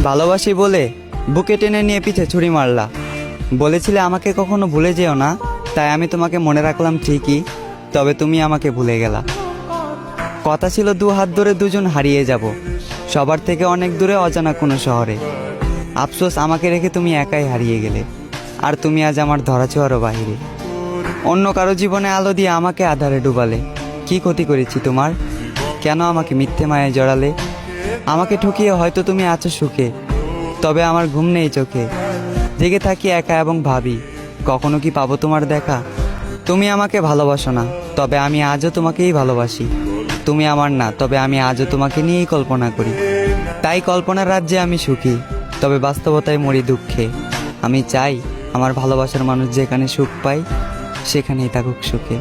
ভালোবাসি বলে বুকে টেনে নিয়ে পিছে ছুরি মারলা। বলেছিলে আমাকে কখনো ভুলে যেও না, তাই আমি তোমাকে মনে রাখলাম ঠিকই, তবে তুমি আমাকে ভুলে গেলা। কথা ছিল দু হাত ধরে দুজন হারিয়ে যাব, সবার থেকে অনেক দূরে অজানা কোনো শহরে। আফসোস আমাকে রেখে তুমি একাই হারিয়ে গেলে, আর তুমি আজ আমার ধরাছোঁয়ারও বাহিরে। অন্য কারো জীবনে আলো দিয়ে আমাকে আধারে ডুবালে। কি ক্ষতি করেছি তোমার? কেন আমাকে মিথ্যে মায়ে জড়ালে? আমাকে ঠকিয়ে হয়তো তুমি আছো সুখে, তবে আমার ঘুম নেই চোখে। জেগে থাকি একা এবং ভাবি, কখনো কি পাবো তোমার দেখা? তুমি আমাকে ভালোবাসো না, তবে আমি আজও তোমাকেই ভালোবাসি। তুমি আমার না, তবে আমি আজও তোমাকে নিয়েই কল্পনা করি। তাই কল্পনার রাজ্যে আমি সুখী, তবে বাস্তবতায় মরি দুঃখে। আমি চাই আমার ভালোবাসার মানুষ যেখানে সুখ পায় সেখানেই থাকুক সুখে।